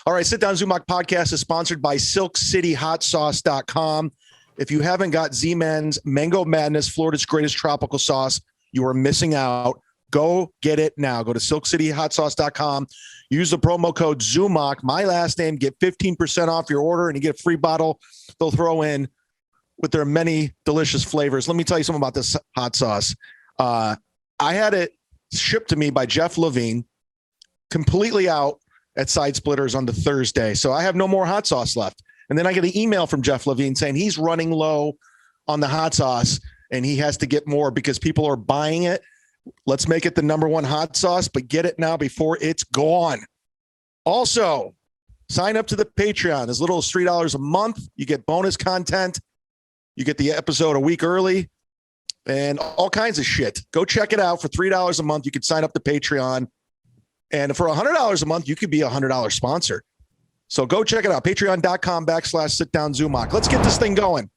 All right, Sit Down Zumach podcast is sponsored by SilkCityHotSauce.com. If you haven't got Z-Man's Mango Madness, Florida's greatest tropical sauce, you are missing out. Go get it now. Go to SilkCityHotSauce.com. Use the promo code ZUMAC, my last name, get 15% off your order, and you get a free bottle they'll throw in with their many delicious flavors. Let me tell you something about this hot sauce. I had it shipped to me by Jeff Levine, completely out at Side Splitters on the Thursday. So I have no more hot sauce left. And then I get an email from Jeff Levine saying he's running low on the hot sauce and he has to get more because people are buying it. Let's make it the number one hot sauce, but get it now before it's gone. Also, sign up to the Patreon. As little as $3 a month. You get bonus content. You get the episode a week early and all kinds of shit. Go check it out for $3 a month. You can sign up to Patreon. And for $100 a month, you could be a $100 sponsor. So go check it out. Patreon.com/SitDownZumach. Let's get this thing going.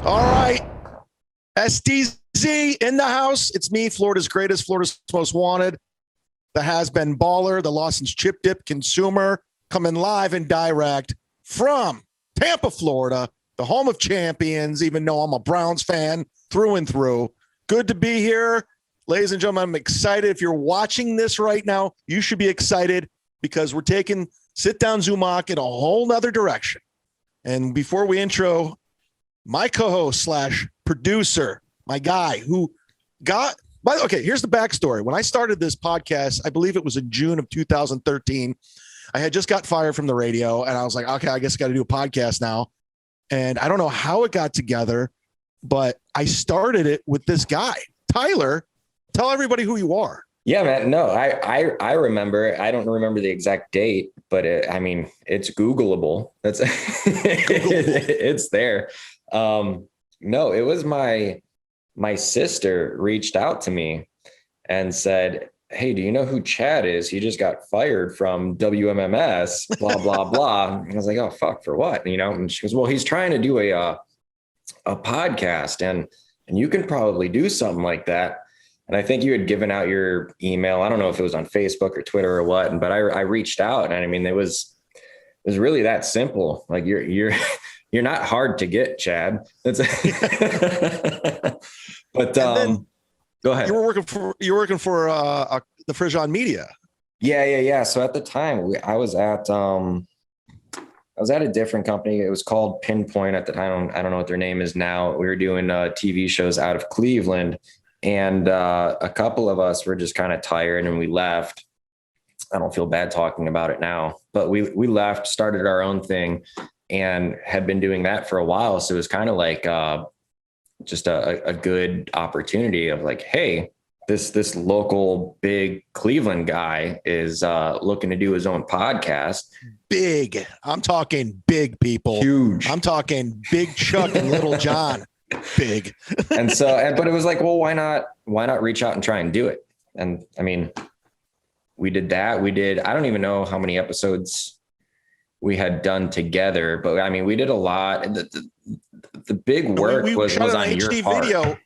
All right. SDZ in the house. It's me, Florida's greatest, Florida's most wanted, the has-been baller, the Lawson's chip dip consumer, coming live and direct from Tampa, Florida, the home of champions, even though I'm a Browns fan through and through. Good to be here. Ladies and gentlemen, I'm excited. If you're watching this right now, you should be excited because we're taking Sit Down Zumach in a whole nother direction. And before we intro my co-host / producer, my guy who got, okay, here's the backstory. When I started this podcast, I believe it was in June of 2013. I had just got fired from the radio and I was like, okay, I guess I got to do a podcast now. And I don't know how it got together, but I started it with this guy, Tyler. Tell everybody who you are. Yeah, man. No, I remember. I don't remember the exact date, but it's Googleable. That's it's there. No, it was my sister reached out to me and said, hey, do you know who Chad is? He just got fired from WMMS, blah, blah, blah. And I was like, oh, fuck, for what? And she goes, well, he's trying to do a podcast and you can probably do something like that. And I think you had given out your email. I don't know if it was on Facebook or Twitter or what, but I reached out and it was really that simple. Like you're not hard to get, Chad. But go ahead. You were working for the Frijon Media. Yeah. So at the time, I was at a different company. It was called Pinpoint at the time. I don't know what their name is now. We were doing TV shows out of Cleveland, and a couple of us were just kind of tired, and we left. I don't feel bad talking about it now, but we left, started our own thing, and had been doing that for a while. So it was kind of like just a good opportunity of like, hey, this local big Cleveland guy is looking to do his own podcast. Big. I'm talking big people. Huge. I'm talking Big Chuck and Little John. Big. But it was like, well, why not reach out and try and do it? And we did that. I don't even know how many episodes we had done together, but we did a lot. The big work was on your HD part. video.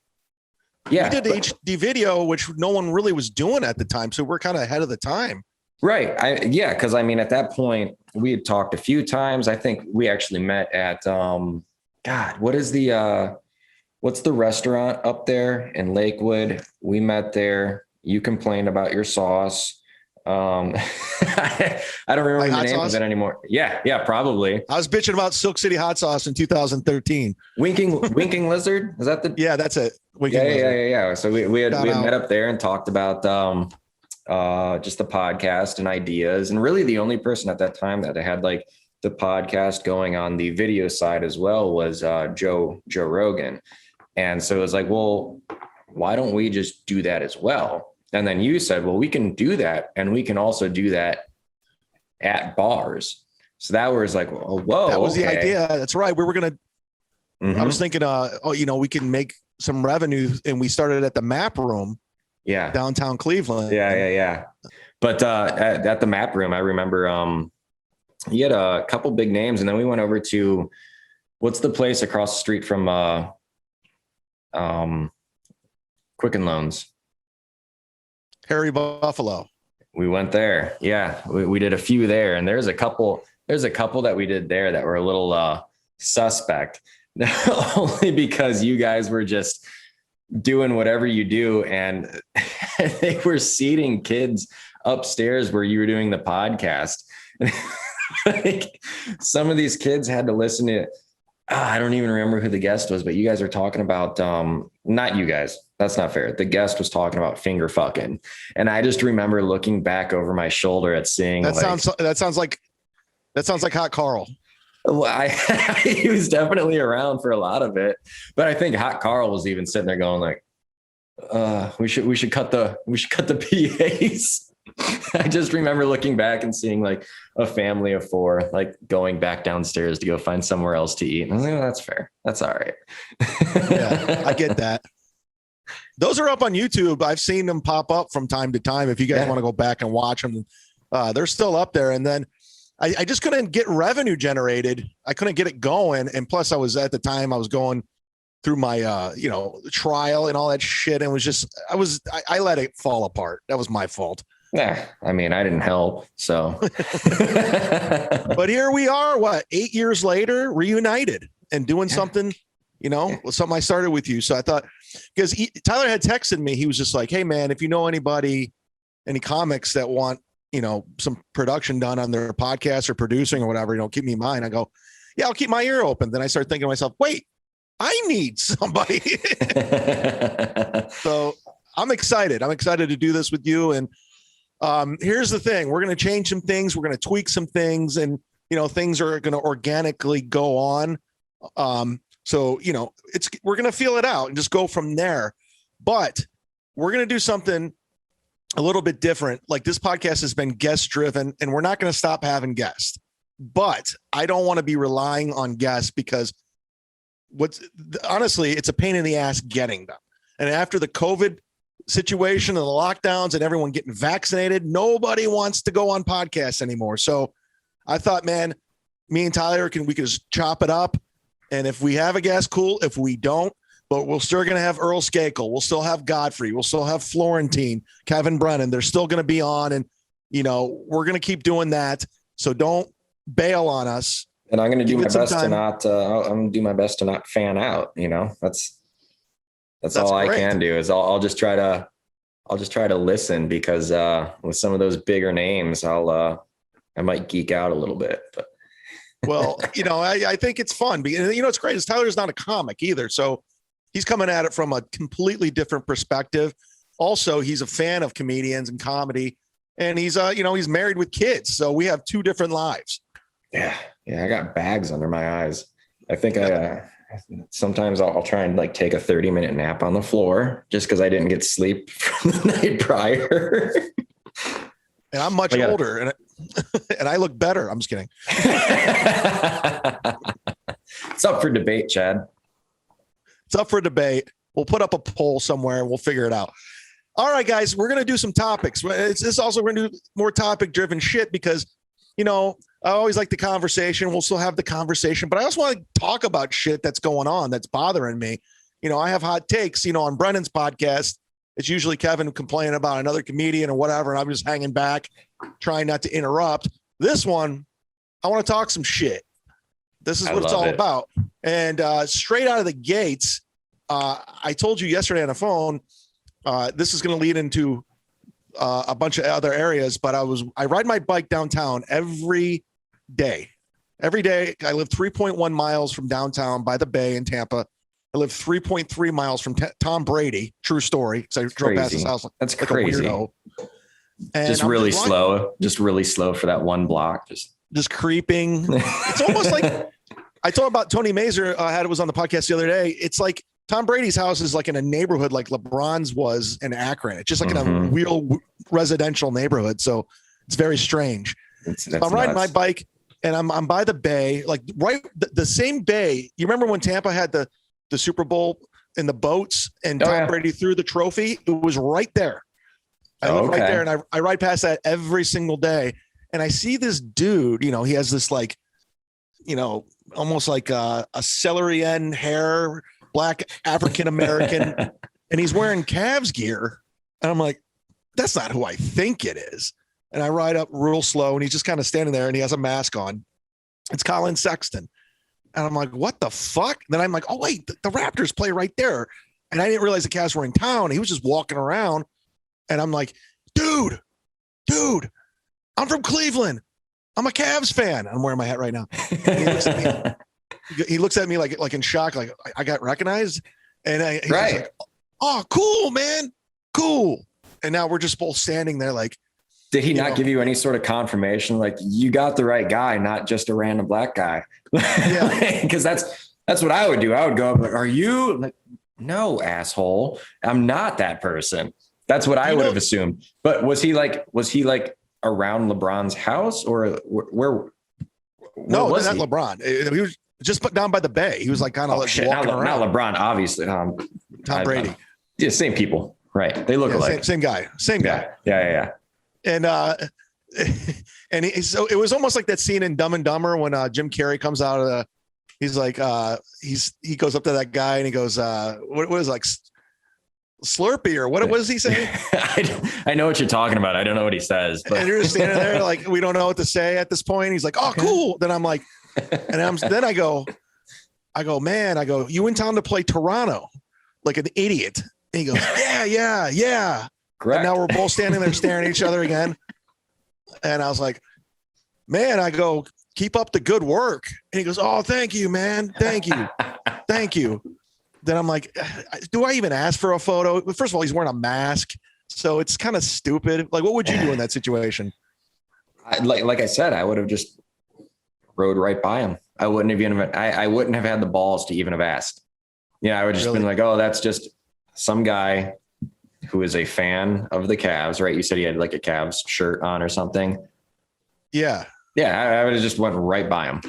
Yeah, we did the HD video, which no one really was doing at the time. So we're kind of ahead of the time. Right. Because at that point we had talked a few times. I think we actually met at what's the restaurant up there in Lakewood? We met there. You complained about your sauce. I don't remember the name of it anymore. Yeah, probably. I was bitching about Silk City hot sauce in 2013. Winking Lizard. Is that the? Yeah, that's it. Yeah. So we had met up there and talked about just the podcast and ideas, and really the only person at that time that had like the podcast going on the video side as well was Joe Rogan. And so it was like, well, why don't we just do that as well? And then you said, well, we can do that. And we can also do that at bars. So that was like, oh, whoa. That was the idea. That's right. We were going to, I was thinking, we can make some revenue. And we started at the Map Room. Yeah. Downtown Cleveland. Yeah. But at the Map Room, I remember he had a couple big names. And then we went over to, what's the place across the street from Quicken Loans. Harry Buffalo. We went there. Yeah, we did a few there, and there's a couple that we did there that were a little suspect, only because you guys were just doing whatever you do, and they were seating kids upstairs where you were doing the podcast. Like, some of these kids had to listen to I don't even remember who the guest was, but you guys are talking about not you guys. That's not fair. The guest was talking about finger fucking, and I just remember looking back over my shoulder at seeing that sounds like Hot Carl. Well, he was definitely around for a lot of it, but I think Hot Carl was even sitting there going like, we should cut the PAs. I just remember looking back and seeing like a family of 4, like going back downstairs to go find somewhere else to eat. And I was like, oh, that's fair. That's all right. Yeah, I get that. Those are up on YouTube. I've seen them pop up from time to time. If you guys want to go back and watch them, they're still up there. And then I just couldn't get revenue generated. I couldn't get it going. And plus I was going through my, trial and all that shit. And I let it fall apart. That was my fault. Yeah. I mean, I didn't help. So, but here we are, 8 years later, reunited and doing something, something I started with you. So I thought, because Tyler had texted me, he was just like, hey man, if you know any comics that want, some production done on their podcast or producing or whatever, keep me in mind. I go, yeah, I'll keep my ear open. Then I start thinking to myself, wait, I need somebody. So I'm excited. I'm excited to do this with you. And here's the thing. We're going to change some things. We're going to tweak some things, and, things are going to organically go on. So, we're going to feel it out and just go from there. But we're going to do something a little bit different. Like, this podcast has been guest driven, and we're not going to stop having guests, but I don't want to be relying on guests because honestly, it's a pain in the ass getting them. And after the COVID situation and the lockdowns and everyone getting vaccinated, nobody wants to go on podcasts anymore. So I thought, man, me and Tyler we could just chop it up. And if we have a guest, cool. If we don't, but we're still going to have Earl Skakel. We'll still have Godfrey. We'll still have Florentine, Kevin Brennan. They're still going to be on. And, we're going to keep doing that. So don't bail on us. And I'm going to do my best to not, I'm going to do my best to not fan out. That's all I can do is I'll just try to listen, because with some of those bigger names, I might geek out a little bit, but. Well, I think it's fun because, it's great is Tyler's not a comic either. So he's coming at it from a completely different perspective. Also, he's a fan of comedians and comedy, and he's he's married with kids. So we have 2 different lives. Yeah. I got bags under my eyes. I think sometimes I'll try and like take a 30-minute nap on the floor just because I didn't get sleep from the night prior. And I'm much older, and I look better. I'm just kidding. It's up for debate, Chad. It's up for debate. We'll put up a poll somewhere and we'll figure it out. All right, guys, we're going to do some topics. It's also going to do more topic-driven shit because, I always like the conversation. We'll still have the conversation, but I also want to talk about shit that's going on that's bothering me. I have hot takes, on Brennan's podcast. It's usually Kevin complaining about another comedian or whatever, and I'm just hanging back, trying not to interrupt. This one, I want to talk some shit. This is what it's all about. And straight out of the gates, I told you yesterday on the phone, this is going to lead into a bunch of other areas, but I ride my bike downtown every day. Every day, I live 3.1 miles from downtown by the bay in Tampa. I live 3.3 miles from Tom Brady. True story. Because I drove past his house. That's like crazy. And just really slow. Just really slow for that one block. Just creeping. It's almost like I told about Tony Mazur was on the podcast the other day. It's like Tom Brady's house is like in a neighborhood like LeBron's was in Akron. It's just like in a real residential neighborhood. So it's very strange. I'm riding my bike and I'm by the bay, like right the same bay. You remember when Tampa had the Super Bowl in the boats and Tom Brady threw the trophy? It was right there. I live right there, and I ride past that every single day. And I see this dude, he has this like, almost like a celery end hair, black African American, and he's wearing Cavs gear. And I'm like, that's not who I think it is. And I ride up real slow, and he's just kind of standing there, and he has a mask on. It's Colin Sexton. And I'm like, what the fuck? Then I'm like, oh, wait, the Raptors play right there. And I didn't realize the Cavs were in town. He was just walking around. And I'm like, dude, I'm from Cleveland. I'm a Cavs fan. I'm wearing my hat right now. He looks at me like in shock, like I got recognized. And he's like, oh, cool, man. Cool. And now we're just both standing there like. Did he not give you any sort of confirmation? Like, you got the right guy, not just a random black guy. Yeah. Because that's what I would do. I would go up like, are you? I'm like, no, asshole. I'm not that person. That's what I would have assumed. But was he like around LeBron's house, or where no, was not he? LeBron. He was just put down by the bay. He was like kind of walking around. Not LeBron, obviously. Tom Brady. Yeah, same people. Right. They look alike. Same guy. Same guy. Yeah. And so it was almost like that scene in Dumb and Dumber when Jim Carrey comes out of he's like, he goes up to that guy and he goes, what was it, like Slurpee or what does he say? I know what you're talking about. I don't know what he says. But. And you're just standing there like, we don't know what to say at this point. He's like, oh, cool. Then I'm like, then I go, you in town to play Toronto like an idiot. And he goes, yeah. Correct. And now we're both standing there staring at each other again. And I was like, man, I go, keep up the good work. And he goes, oh, thank you, man. Thank you. Thank you. Then I'm like, do I even ask for a photo? First of all, he's wearing a mask. So it's kind of stupid. Like, what would you do in that situation? Like I said, I would have just rode right by him. I wouldn't have had the balls to even have asked. Yeah, I would just been like, oh, that's just some guy who is a fan of the Cavs, right? You said he had like a Cavs shirt on or something. Yeah. Yeah, I would have just went right by him.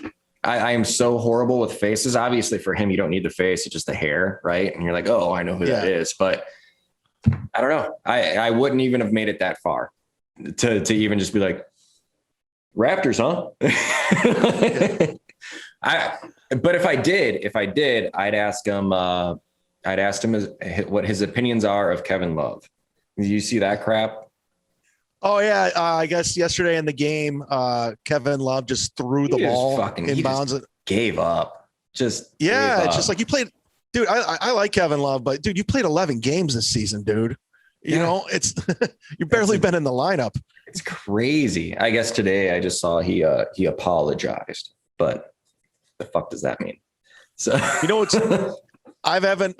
I am so horrible with faces. Obviously for him, you don't need the face, it's just the hair, right? And you're like, oh, I know who that is. But I don't know. I wouldn't even have made it that far to even just be like, Raptors, huh? But if I did, I'd ask him what his opinions are of Kevin Love. Did you see that crap? Oh yeah. I guess yesterday in the game, Kevin Love just threw the ball in bounds. Gave up. It's just like you played, dude. I like Kevin Love, but dude, you played 11 games this season, dude. You know, it's you've barely been in the lineup. It's crazy. I guess today I just saw he apologized, but the fuck does that mean? So you know I haven't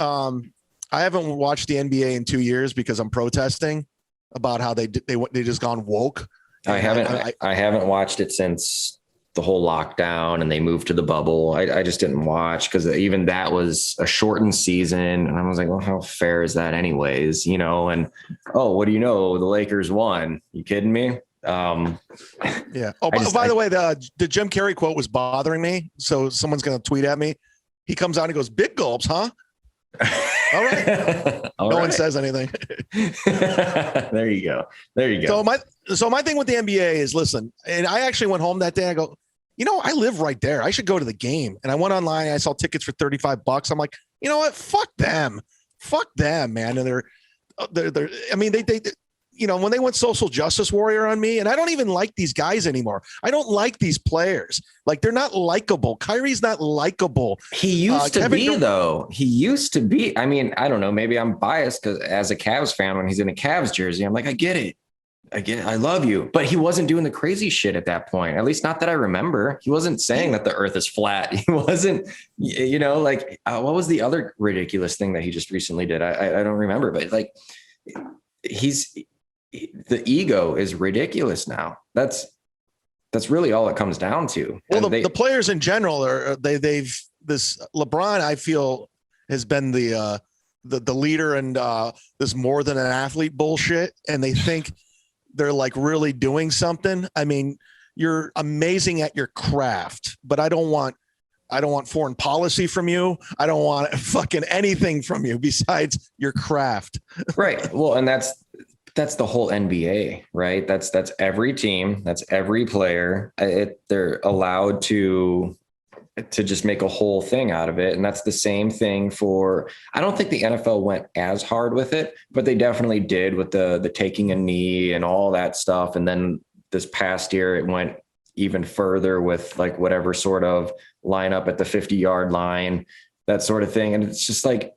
watched the NBA in 2 years because I'm protesting about how they just gone woke. I haven't watched it since the whole lockdown and they moved to the bubble. I just didn't watch because even that was a shortened season. And I was like, well, how fair is that anyways? You know, and, oh, what do you know? The Lakers won. You kidding me? Yeah. Oh, by the way, the Jim Carrey quote was bothering me. So someone's going to tweet at me. He comes out and goes, big gulps, huh? All right. No one says anything. There you go. So my thing with the NBA is, listen, and I actually went home that day. I go, you know, I live right there. I should go to the game. And I went online. I saw tickets for $35. I'm like, you know what? Fuck them, man. And they're. I mean, they you know, when they went social justice warrior on me, and I don't even like these guys anymore. I don't like these players. Like, they're not likable. Kyrie's not likable. He used to be, though. He used to be. I mean, I don't know. Maybe I'm biased because as a Cavs fan, when he's in a Cavs jersey, I'm like, I get it. I love you. But he wasn't doing the crazy shit at that point. At least not that I remember. He wasn't saying that the earth is flat. He wasn't, you know, like, what was the other ridiculous thing that he just recently did? I don't remember, but like, the ego is ridiculous now. That's really all it comes down to. Well, the players in general they've this LeBron, I feel, has been the leader and this more than an athlete bullshit. And they think they're like really doing something. I mean, you're amazing at your craft, but I don't want foreign policy from you. I don't want fucking anything from you besides your craft. Right. Well, and that's the whole NBA, right? That's every team, that's every player. They're allowed to to just make a whole thing out of it. And that's the same thing for, I don't think the NFL went as hard with it, but they definitely did with the taking a knee and all that stuff. And then this past year, it went even further with like whatever sort of lineup at the 50-yard line, that sort of thing. And it's just like,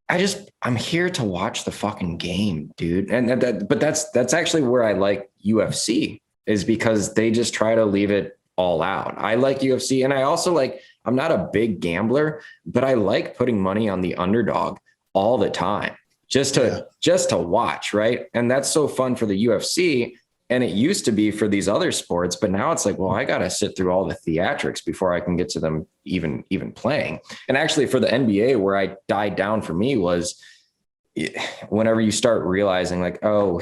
I'm here to watch the fucking game, dude. But that's actually where I like UFC, is because they just try to leave it all out. I like UFC. And I also like, I'm not a big gambler, but I like putting money on the underdog all the time just to watch. Right. And that's so fun for the UFC. And it used to be for these other sports, but now it's like, well, I got to sit through all the theatrics before I can get to them even playing. And actually for the NBA, where I died down for me was whenever you start realizing like, oh,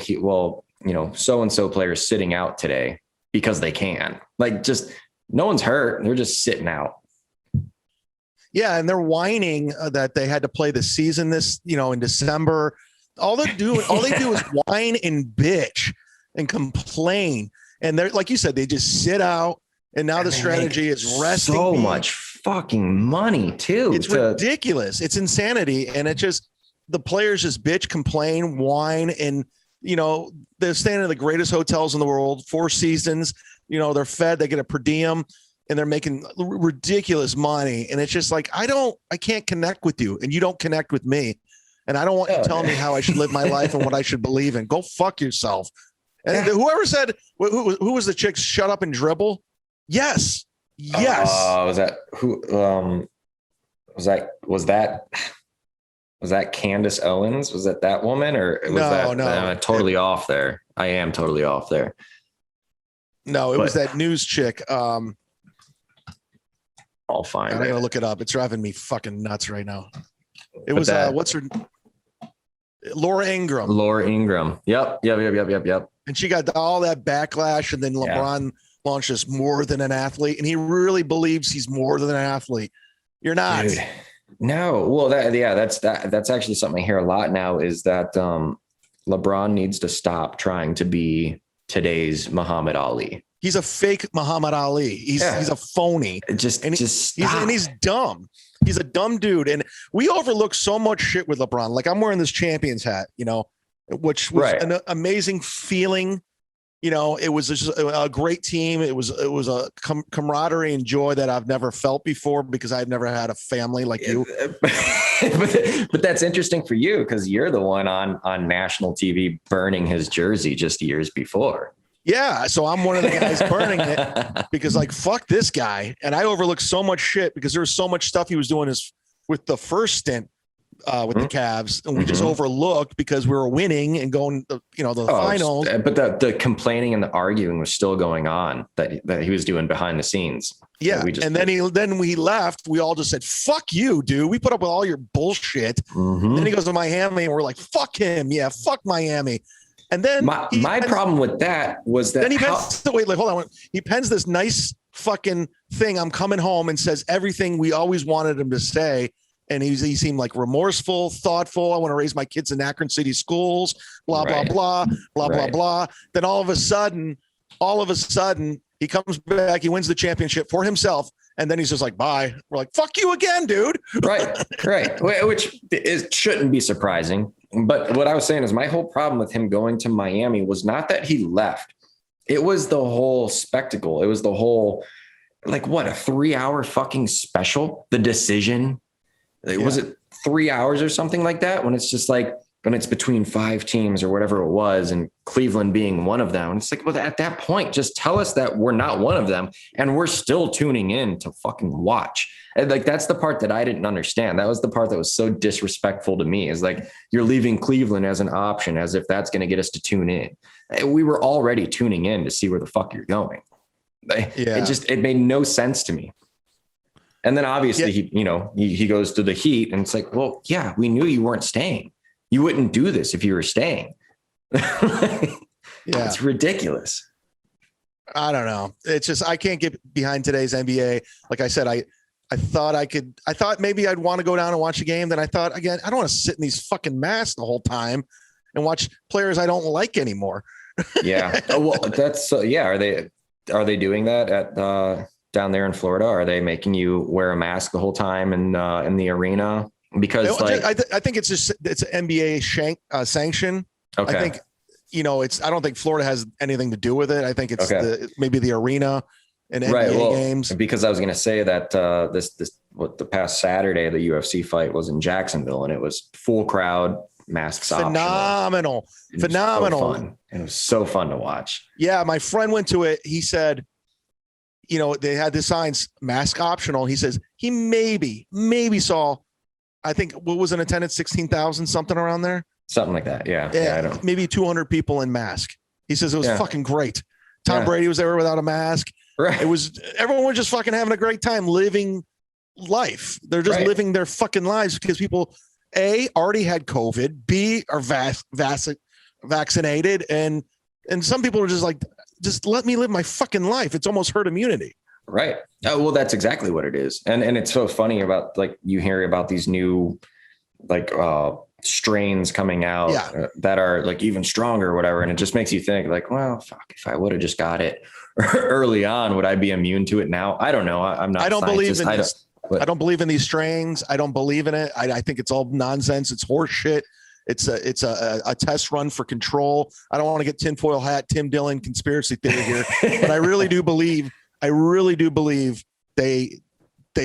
so-and-so player's sitting out today because they can. Like, just no one's hurt. They're just sitting out. Yeah. And they're whining that they had to play the season in December. All they do is whine and bitch and complain. And they're, like you said, they just sit out. And now the strategy is resting. So much fucking money too. It's ridiculous. It's insanity. And it just, the players just bitch, complain, whine, and they're staying in the greatest hotels in the world, 4 seasons. They're fed, they get a per diem, and they're making ridiculous money. And it's just like, I can't connect with you, and you don't connect with me. And I don't want you telling me how I should live my life and what I should believe in. Go fuck yourself. And whoever said, who was the chick, shut up and dribble? Yes. Was that who? Was that Candace Owens? Was that woman, or was no? Totally off there. I am totally off there. No, it was that news chick. I'll find it. I gotta look it up. It's driving me fucking nuts right now. It was what's her? Laura Ingraham. Yep. And she got all that backlash, and then LeBron launches more than an athlete, and he really believes he's more than an athlete. You're not. Dude. No. Well, that's actually something I hear a lot now, is that LeBron needs to stop trying to be today's Muhammad Ali. He's a fake Muhammad Ali. He's a phony. Just stop. He's dumb. He's a dumb dude. And we overlook so much shit with LeBron. Like, I'm wearing this Champions hat, which was an amazing feeling. It was just a great team. It was a camaraderie and joy that I've never felt before, because I've never had a family like you. But that's interesting for you, because you're the one on national TV burning his jersey just years before. Yeah. So I'm one of the guys burning it, because like, fuck this guy. And I overlooked so much shit because there was so much stuff he was doing with the first stint with the Cavs, and we just overlooked because we were winning and going the finals. But the complaining and the arguing was still going on that he was doing behind the scenes. Yeah. And then we left. We all just said, fuck you, dude. We put up with all your bullshit. And then he goes to Miami, and we're like, fuck him. Yeah. Fuck Miami. And then my problem with that was that he pens this nice fucking thing. I'm coming home, and says everything we always wanted him to say. And he seemed like remorseful, thoughtful. I want to raise my kids in Akron City schools, blah, blah, blah, blah, blah, blah. Then all of a sudden, he comes back, he wins the championship for himself. And then he's just like, bye. We're like, fuck you again, dude. Right. Which shouldn't be surprising. But what I was saying is, my whole problem with him going to Miami was not that he left. It was the whole spectacle. It was the whole, like, what, a 3-hour fucking special? The decision. Was it 3 hours or something like that? When it's just like, when it's between 5 teams or whatever it was, and Cleveland being one of them. And it's like, well, at that point, just tell us that we're not one of them, and we're still tuning in to fucking watch. And like, that's the part that I didn't understand. That was the part that was so disrespectful to me, is like, you're leaving Cleveland as an option, as if that's going to get us to tune in. We were already tuning in to see where the fuck you're going. It made no sense to me. And then obviously he goes to the Heat, and it's like, well, yeah, we knew you weren't staying. You wouldn't do this if you were staying. It's ridiculous. I don't know. It's just, I can't get behind today's NBA. Like I said, I thought maybe I'd want to go down and watch a game. Then I thought, again, I don't want to sit in these fucking masks the whole time and watch players I don't like anymore. Yeah. Well, that's Are they doing that down there in Florida? Are they making you wear a mask the whole time in the arena? Because I think it's an NBA sanction. Okay. I think, I don't think Florida has anything to do with it. I think it's Okay. maybe the arena and right. NBA Well, games. because I was going to say that the past Saturday, the UFC fight was in Jacksonville and it was full crowd, masks Phenomenal. optional. Phenomenal. So fun. And it was so fun to watch. Yeah. My friend went to it. He said, they had the signs mask optional. He says he maybe saw, I think what was in attendance, 16,000, something around there. Something like that. Yeah. I don't. Maybe 200 people in mask. He says it was fucking great. Tom Brady was there without a mask. Right. Everyone was just fucking having a great time living life. They're just living their fucking lives because people already had COVID, B are vaccinated. And some people are just like, just let me live my fucking life. It's almost herd immunity. Right. Well, that's exactly what it is. And it's so funny about you hear about these new strains coming out that are even stronger or whatever. And it just makes you think well, fuck, if I would have just got it early on, would I be immune to it now? I don't know. I'm not. I don't believe in this. I don't believe in these strains. I don't believe in it. I think it's all nonsense. It's horse shit. It's a test run for control. I don't want to get tinfoil hat, Tim Dillon conspiracy theory here, but I really do believe they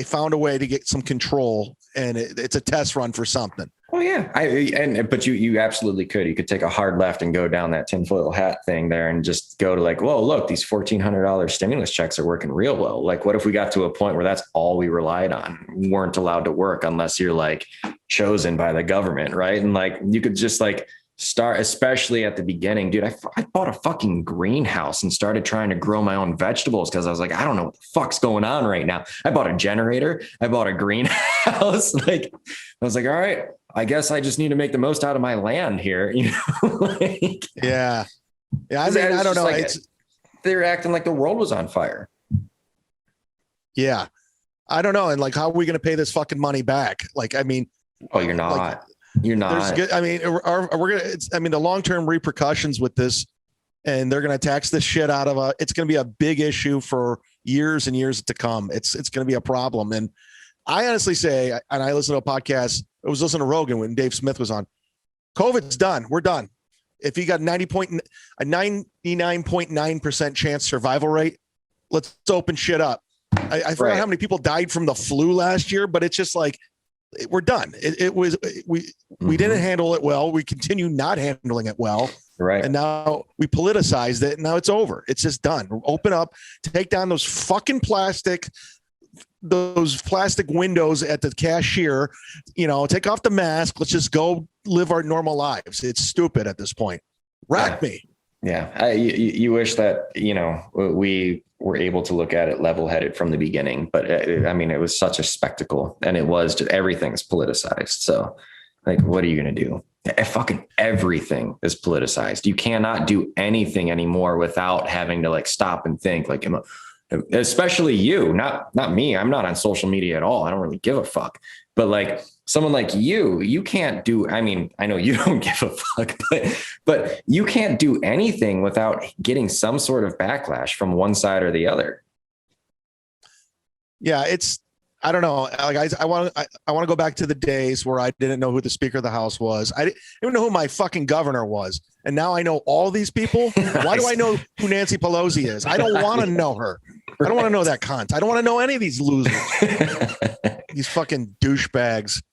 found a way to get some control, and it's a test run for something. Oh yeah. But you absolutely could. You could take a hard left and go down that tinfoil hat thing there and just go to whoa, look, these $1,400 stimulus checks are working real well. What if we got to a point where that's all we relied on? We weren't allowed to work unless you're chosen by the government. Right. And you could just start, especially at the beginning, dude. I bought a fucking greenhouse and started trying to grow my own vegetables because I was I don't know what the fuck's going on right now. I bought a generator. I bought a greenhouse. I was all right, I guess I just need to make the most out of my land here. Yeah. I mean, I don't know. They're acting like the world was on fire. Yeah. I don't know. And how are we going to pay this fucking money back? I mean, oh, you're not. You're not. I mean, the long-term repercussions with this, and they're going to tax this shit out of it's going to be a big issue for years and years to come. It's going to be a problem. And I honestly say, and I listen to a podcast, I was listening to Rogan when Dave Smith was on, COVID's done. We're done. If you got a 99.9% chance survival rate, let's open shit up. I forgot how many people died from the flu last year, but it's just we're done. We didn't handle it well. We continue not handling it well. Right. And now we politicized it. And now it's over. It's just done. Open up, take down those fucking plastic windows at the cashier, take off the mask. Let's just go live our normal lives. It's stupid at this point. Rack me. Yeah. You wish that, we were able to look at it level-headed from the beginning, but it was such a spectacle, and it was just, everything's politicized. So what are you going to do? Fucking everything is politicized. You cannot do anything anymore without having to stop and think, especially you, not me. I'm not on social media at all. I don't really give a fuck, but someone like you can't do, I know you don't give a fuck, but you can't do anything without getting some sort of backlash from one side or the other. Yeah. I don't know. I want to go back to the days where I didn't know who the Speaker of the House was. I didn't even know who my fucking governor was. And now I know all these people. Why do I know who Nancy Pelosi is? I don't want to know her. I don't want to know that cunt. I don't want to know any of these losers. These fucking douchebags.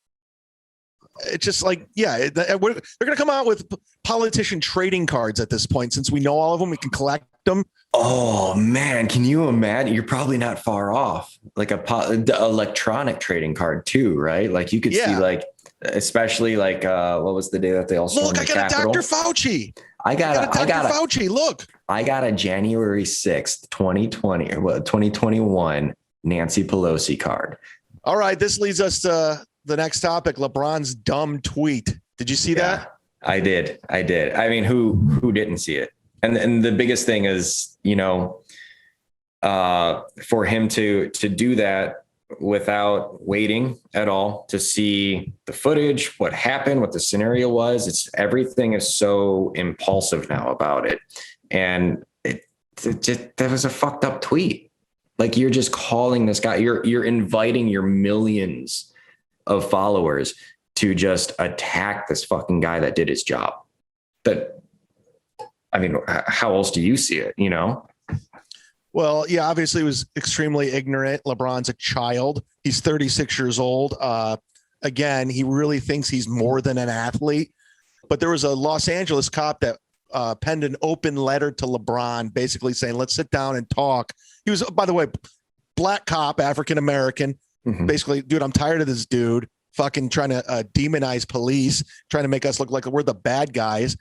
It's just they're going to come out with politician trading cards at this point. Since we know all of them, we can collect them. Oh man, can you imagine? You're probably not far off. The electronic trading card too, right? You could see especially what was the day that they all stormed the Capitol? Look, I got a Dr. Fauci. I got a Fauci. Look, I got a January 6th, 2021 Nancy Pelosi card. All right, this leads us to the next topic. LeBron's dumb tweet. Did you see that? I did. I mean, who didn't see it? And the biggest thing is, for him to do that without waiting at all to see the footage, what happened, what the scenario was. Everything is so impulsive now about it. And that was a fucked up tweet. Like you're just calling this guy, you're inviting your millions of followers to just attack this fucking guy that did his job. That, I mean, how else do you see it? You know? Well, yeah, obviously he was extremely ignorant. LeBron's a child. He's 36 years old. Again, he really thinks he's more than an athlete. But there was a Los Angeles cop that penned an open letter to LeBron, basically saying, let's sit down and talk. He was, by the way, black cop, African-American. Mm-hmm. Basically, dude, I'm tired of this dude fucking trying to demonize police, trying to make us look like we're the bad guys.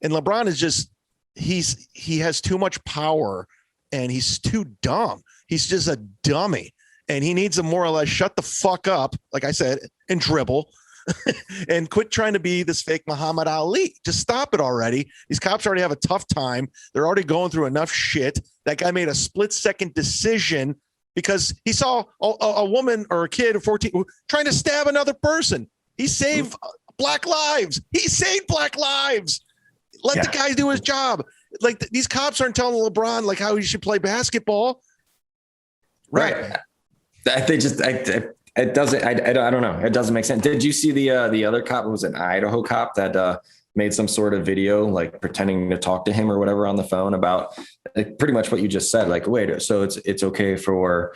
And LeBron is just, he has too much power and he's too dumb. He's just a dummy. And he needs to more or less shut the fuck up, like I said, and dribble and quit trying to be this fake Muhammad Ali. Just stop it already. These cops already have a tough time. They're already going through enough shit. That guy made a split-second decision because he saw a woman or a kid of 14 trying to stab another person. He saved black lives. He saved black lives. Let the guy do his job. Like these cops aren't telling LeBron like how he should play basketball. Right. They just, it doesn't, I don't know. It doesn't make sense. Did you see the other cop? It was an Idaho cop that made some sort of video, like pretending to talk to him or whatever on the phone about pretty much what you just said. Like, wait, so it's okay for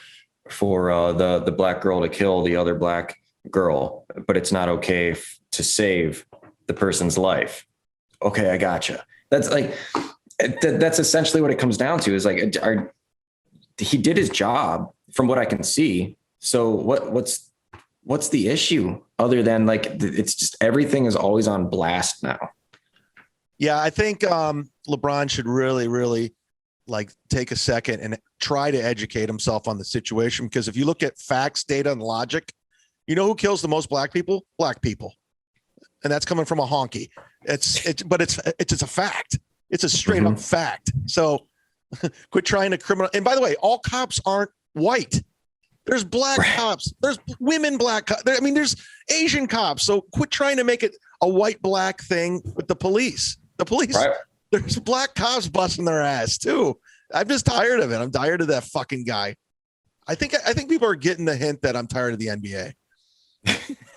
the black girl to kill the other black girl, but it's not okay to save the person's life. Okay, I gotcha. That's like, that's essentially what it comes down to is like, he did his job from what I can see. So what's the issue other than like, it's just, everything is always on blast now. Yeah. I think LeBron should really like take a second and try to educate himself on the situation. Because if you look at facts, data, and logic, you know who kills the most black people? Black people. And that's coming from a honky. It's a fact. It's a straight up fact. So quit trying to criminal. And by the way, all cops aren't white. There's black cops. There's women black cops. I mean, there's Asian cops. So quit trying to make it a white black thing with the police. The police, there's black cops busting their ass too. I'm just tired of it. I'm tired of that fucking guy. I think people are getting the hint that I'm tired of the NBA.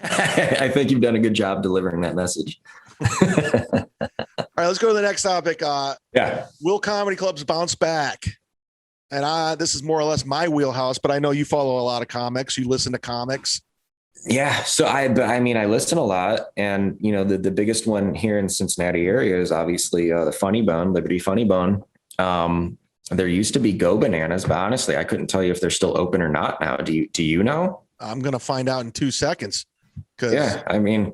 I think you've done a good job delivering that message. All right, let's go to the next topic. Will comedy clubs bounce back? And this is more or less my wheelhouse, but I know you follow a lot of comics. You listen to comics. Yeah. So I listen a lot, and you know, the biggest one here in Cincinnati area is obviously the Funny Bone, Liberty Funny Bone. There used to be Go Bananas, but honestly, I couldn't tell you if they're still open or not now. Do you know? I'm going to find out in 2 seconds. Yeah. I mean,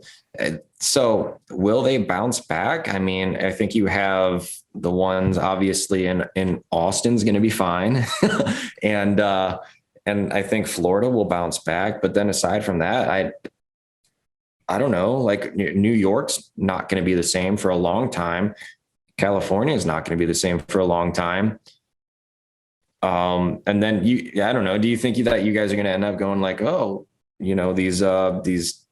so will they bounce back? I mean, I think you have the ones obviously in Austin's going to be fine. And I think Florida will bounce back. But then aside from that, I don't know, like New York's not going to be the same for a long time. California is not going to be the same for a long time. And then I don't know. Do you think that you guys are going to end up going like, oh, you know, these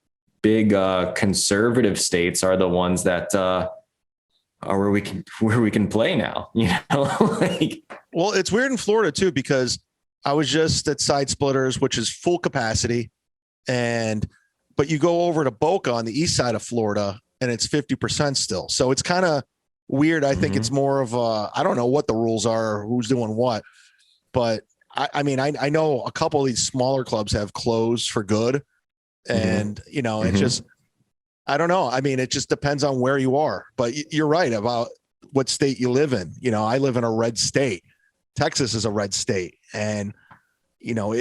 big conservative states are the ones that are where we can play now, you know? Like, well, it's weird in Florida too, because I was just at Side Splitters, which is full capacity. But you go over to Boca on the east side of Florida and it's 50% still. So it's kind of weird. I think it's more of I don't know what the rules are or who's doing what, but I mean, I know a couple of these smaller clubs have closed for good. And, you know, it just, I don't know. I mean, it just depends on where you are, but you're right about what state you live in. You know, I live in a red state. Texas is a red state. And, you know,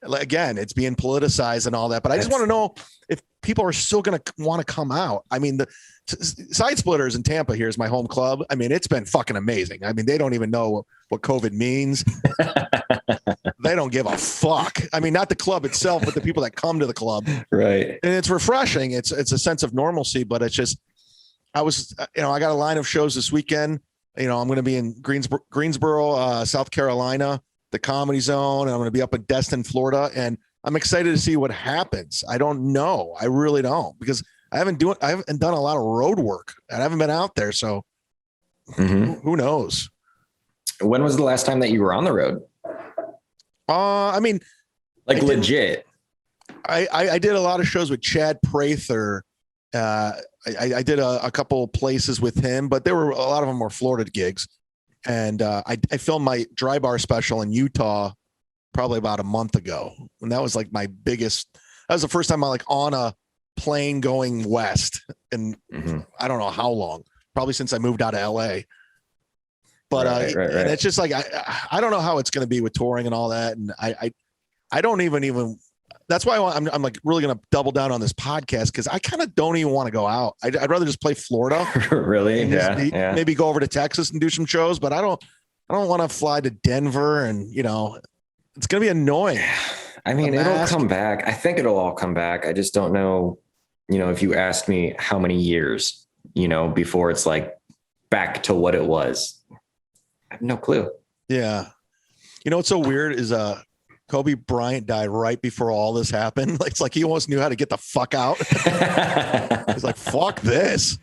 again, it's being politicized and all that, but I just want to know if people are still going to want to come out. I mean, the Side Splitters in Tampa here is my home club. I mean, it's been fucking amazing. I mean, they don't even know what COVID means. They don't give a fuck. I mean, not the club itself, but the people that come to the club. Right. And it's refreshing. It's a sense of normalcy, but it's just, I got a line of shows this weekend. You know, I'm going to be in Greensboro, South Carolina, the Comedy Zone, and I'm going to be up in Destin, Florida. And I'm excited to see what happens. I don't know. I really don't, because I haven't done a lot of road work and I haven't been out there. So who knows? When was the last time that you were on the road? I mean, Like legit. I did a lot of shows with Chad Prather. I did a couple places with him, but there were a lot of them were Florida gigs. And I filmed my dry bar special in Utah probably about a month ago. And that was like my biggest, that was the first time I like on a plane going west. And I don't know how long, probably since I moved out of LA. But and it's just like, I don't know how it's going to be with touring and all that. And I don't even, that's why I'm like really going to double down on this podcast, because I kind of don't even want to go out. I'd rather just play Florida. Really? Yeah. Maybe go over to Texas and do some shows, but I don't want to fly to Denver, and it's going to be annoying. I mean, it'll come back. I think it'll all come back. I just don't know, if you asked me how many years, before it's like back to what it was. I have no clue. Yeah. What's so weird is Kobe Bryant died right before all this happened. It's like he almost knew how to get the fuck out. He's like, fuck this.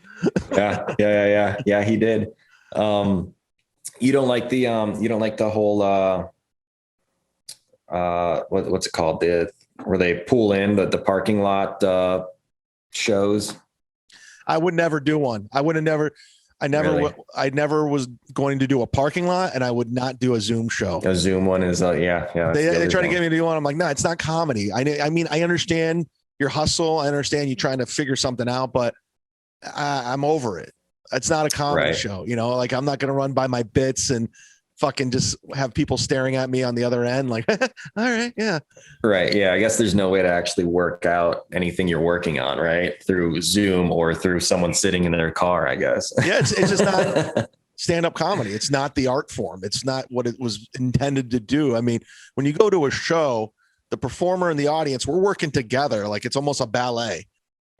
Yeah, he did. You don't like the whole what's it called? Where they pull in the parking lot shows. I would never do one. I never was going to do a parking lot, and I would not do a Zoom show. A Zoom one is yeah. They try to get me to do one. I'm like, no, it's not comedy. I mean, I understand your hustle. I understand you trying to figure something out, but I'm over it. It's not a comedy show. Like I'm not going to run by my bits and fucking just have people staring at me on the other end. Like, all right. Yeah. Right. Yeah. I guess there's no way to actually work out anything you're working on, right? Through Zoom or through someone sitting in their car, I guess. Yeah. It's just not stand-up comedy. It's not the art form. It's not what it was intended to do. I mean, when you go to a show, the performer and the audience, we're working together. Like it's almost a ballet,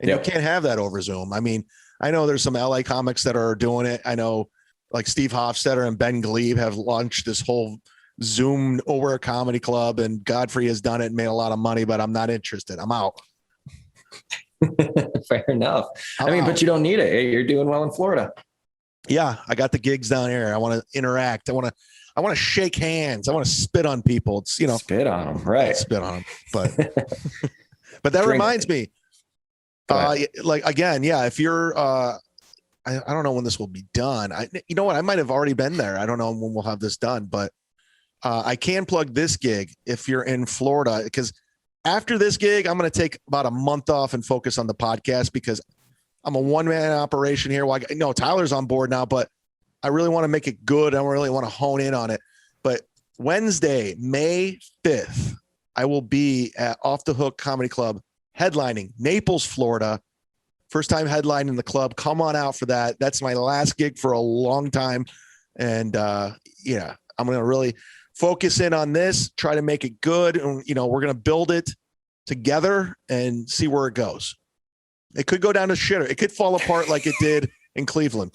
and you can't have that over Zoom. I mean, I know there's some LA comics that are doing it. I know like Steve Hofstetter and Ben Glebe have launched this whole Zoom over comedy club, and Godfrey has done it and made a lot of money, but I'm not interested. I'm out. Fair enough. But you don't need it. You're doing well in Florida. Yeah. I got the gigs down here. I want to interact. I want to shake hands. I want to spit on people. It's, spit on them. Right. Spit on them. But, but that reminds me, like, again, yeah, if you're, I don't know when this will be done. You know what? I might have already been there. I don't know when we'll have this done, but I can plug this gig if you're in Florida, because after this gig, I'm going to take about a month off and focus on the podcast, because I'm a one-man operation here. Well, Tyler's on board now, but I really want to make it good. I really want to hone in on it. But Wednesday, May 5th, I will be at Off the Hook Comedy Club headlining Naples, Florida. First time headlining the club. Come on out for that. That's my last gig for a long time. And I'm going to really focus in on this, try to make it good. And, we're going to build it together and see where it goes. It could go down to shitter. It could fall apart like it did in Cleveland.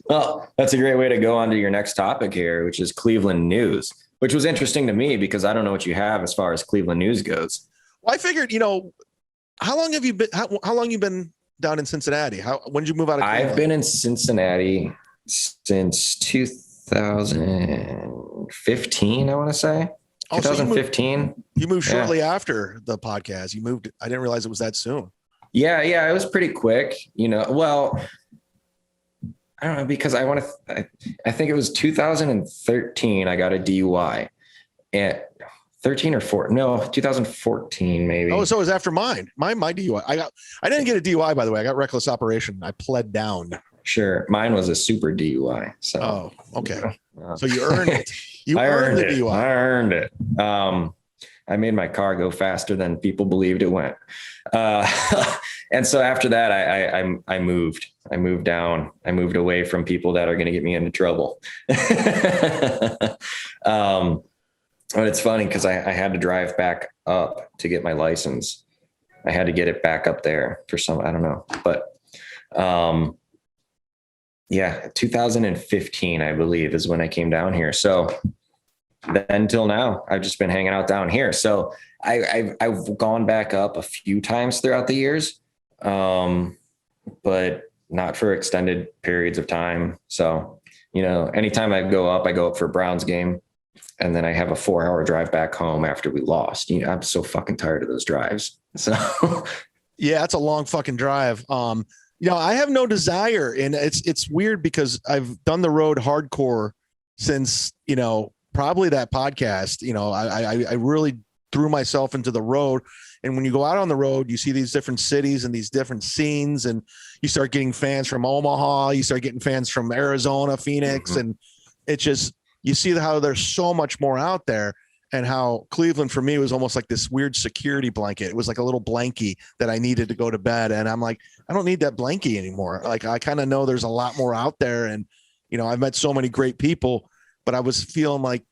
Well, that's a great way to go on to your next topic here, which is Cleveland news, which was interesting to me because I don't know what you have as far as Cleveland news goes. Well, I figured, how long have you been? How long you been down in Cincinnati? When did you move out of Cleveland? I've been in Cincinnati since 2015. I want to say 2015. So you moved shortly after the podcast. You moved. I didn't realize it was that soon. Yeah, it was pretty quick. Well, I don't know, because I think it was 2013. I got a DUI at 13 or 4. No, 2014 maybe. Oh, so it was after mine. My DUI. I didn't get a DUI, by the way. I got reckless operation. I pled down. Sure. Mine was a super DUI. So. Oh, okay. So you earned it. I earned the DUI. I earned it. I made my car go faster than people believed it went. And so after that, I moved. I moved down. I moved away from people that are going to get me into trouble. But it's funny because I had to drive back up to get my license. I had to get it back up there for I don't know. But 2015, I believe, is when I came down here. So then till now, I've just been hanging out down here. So I've gone back up a few times throughout the years, but not for extended periods of time. So, anytime I go up for a Browns game. And then I have a 4-hour drive back home after we lost. I'm so fucking tired of those drives. So Yeah, that's a long fucking drive. I have no desire, and it's weird because I've done the road hardcore since, probably that podcast. I really threw myself into the road. And when you go out on the road, you see these different cities and these different scenes, and you start getting fans from Omaha, you start getting fans from Arizona, Phoenix, and it's just, you see how there's so much more out there, and how Cleveland for me was almost like this weird security blanket. It was like a little blankie that I needed to go to bed. And I'm like, I don't need that blankie anymore. Like, I kind of know there's a lot more out there, and, I've met so many great people, but I was feeling like,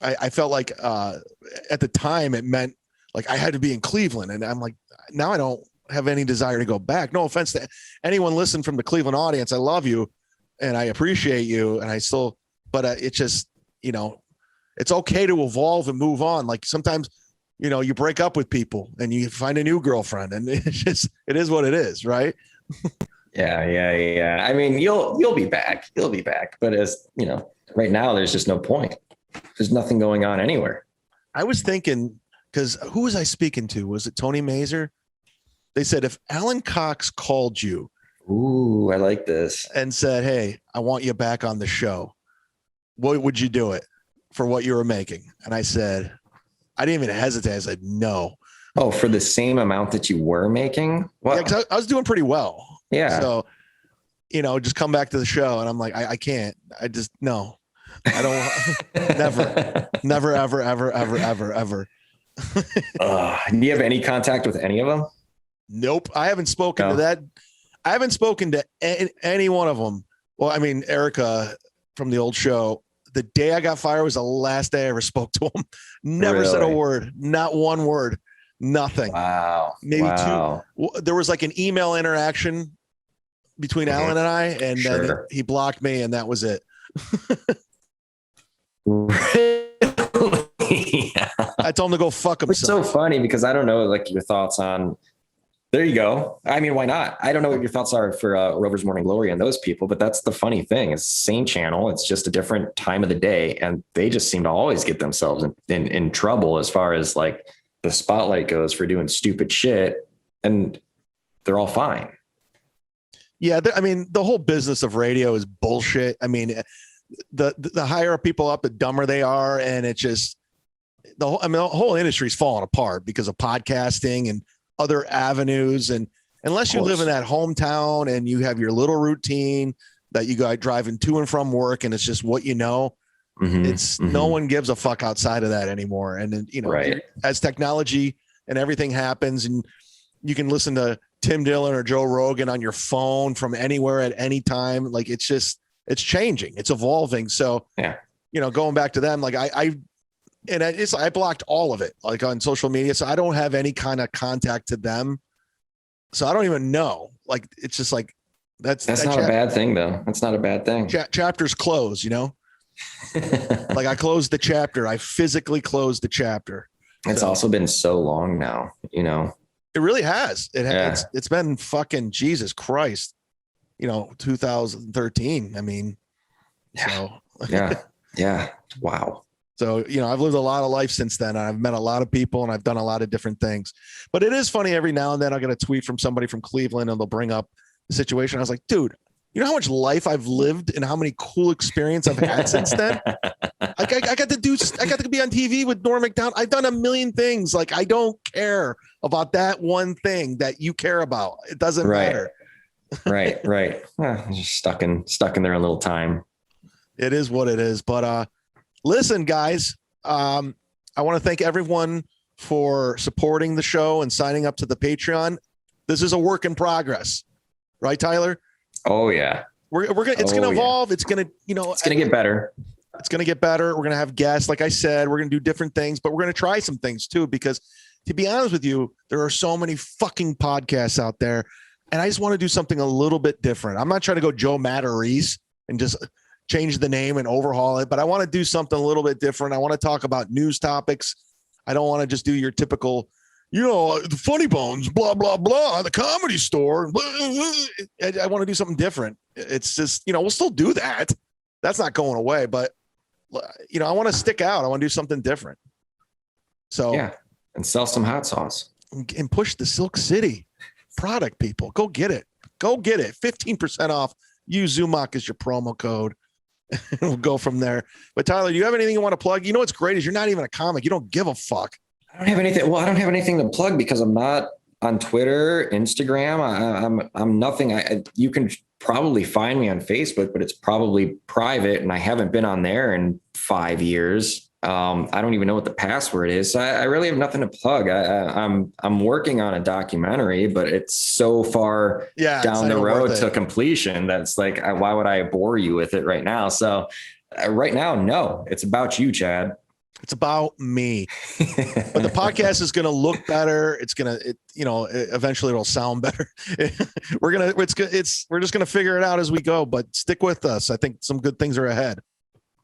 I felt like at the time it meant like I had to be in Cleveland. And I'm like, now I don't have any desire to go back. No offense to anyone listening from the Cleveland audience. I love you and I appreciate you. And I still, but it's just, it's okay to evolve and move on. Like sometimes, you break up with people and you find a new girlfriend, and it is what it is. Right. Yeah. I mean, you'll be back. You'll be back. But as right now, there's just no point. There's nothing going on anywhere. I was thinking, because who was I speaking to? Was it Tony Mazur? They said, if Alan Cox called you, ooh, I like this, and said, hey, I want you back on the show, what would you do it for what you were making? And I said, I didn't even hesitate. I said, no. Oh, for the same amount that you were making? Wow. Yeah, because I was doing pretty well. Yeah. So, just come back to the show. And I'm like, I can't. I just, no. I don't, never, ever. Do you have any contact with any of them? Nope. I haven't spoken to that. I haven't spoken to any one of them. Well, I mean, Erica from the old show, the day I got fired was the last day I ever spoke to him. Never said a word, not one word, nothing. Wow. Maybe two. There was like an email interaction between Alan and I, and then he blocked me, and that was it. Yeah. I told him to go fuck himself. It's so funny because I don't know, like, your thoughts on. There you go. I mean, why not? I don't know what your thoughts are for Rover's Morning Glory and those people, but that's the funny thing. It's the same channel. It's just a different time of the day, and they just seem to always get themselves in trouble as far as like the spotlight goes for doing stupid shit, and they're all fine. Yeah, I mean, the whole business of radio is bullshit. I mean, the higher people up, the dumber they are, and it's just the whole industry's falling apart because of podcasting and other avenues. And unless you live in that hometown and you have your little routine that you got driving to and from work, and it's just what it's no one gives a fuck outside of that anymore. And then, as technology and everything happens, and you can listen to Tim Dillon or Joe Rogan on your phone from anywhere at any time. Like, it's changing, it's evolving. So, going back to them, like I blocked all of it, like on social media. So I don't have any kind of contact to them. So I don't even know. Like, it's just like, that's not a bad thing though. That's not a bad thing. Chapters closed, like I closed the chapter. I physically closed the chapter. It's also been so long now, It really has. It's been fucking Jesus Christ, 2013. I mean, yeah. Wow. So, I've lived a lot of life since then. I've met a lot of people and I've done a lot of different things, but it is funny. Every now and then I'll get a tweet from somebody from Cleveland and they'll bring up the situation. I was like, dude, you know how much life I've lived and how many cool experiences I've had since then? I got to be on TV with Norm Macdonald. I've done a million things. Like, I don't care about that one thing that you care about. It doesn't matter. Right. Just stuck in their own little time. It is what it is. But listen, guys, I want to thank everyone for supporting the show and signing up to the Patreon. This is a work in progress, right, Tyler? Oh yeah. It's going to evolve. It's going to, it's going to get better. It's going to get better. We're going to have guests. Like I said, we're going to do different things, but we're going to try some things too, because to be honest with you, there are so many fucking podcasts out there, and I just want to do something a little bit different. I'm not trying to go Joe Matarese and just change the name and overhaul it, but I want to do something a little bit different. I want to talk about news topics. I don't want to just do your typical, the Funny Bones, blah, blah, blah, the Comedy Store. I want to do something different. It's just, we'll still do that. That's not going away, but I want to stick out. I want to do something different. So yeah, and sell some hot sauce and push the Silk City product, people. Go get it. Go get it. 15% off. Use Zumach as your promo code. We'll go from there. But Tyler, do you have anything you want to plug? You know what's great is you're not even a comic. You don't give a fuck. I don't have anything. Well, I don't have anything to plug because I'm not on Twitter, Instagram. I'm nothing. You can probably find me on Facebook, but it's probably private, and I haven't been on there in 5 years. I don't even know what the password is. So I really have nothing to plug. I'm working on a documentary, but it's so far down the road to completion that's like, why would I bore you with it right now? So right now, no, it's about you, Chad. It's about me. But the podcast is going to look better. It's going to, eventually it'll sound better. We're just going to figure it out as we go, but stick with us. I think some good things are ahead.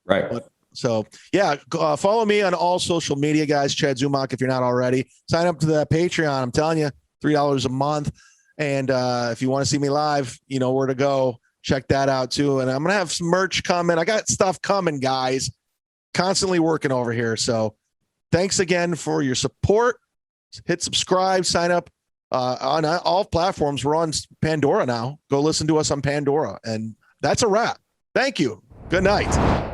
Right. So yeah, follow me on all social media, guys. Chad Zumach, if you're not already. Sign up to the Patreon. I'm telling you, $3 a month. And if you want to see me live, you know where to go. Check that out too. And I'm gonna have some merch coming. I got stuff coming, guys. Constantly working over here. So thanks again for your support. Hit subscribe. Sign up on all platforms. We're on Pandora now. Go listen to us on Pandora. And that's a wrap. Thank you. Good night.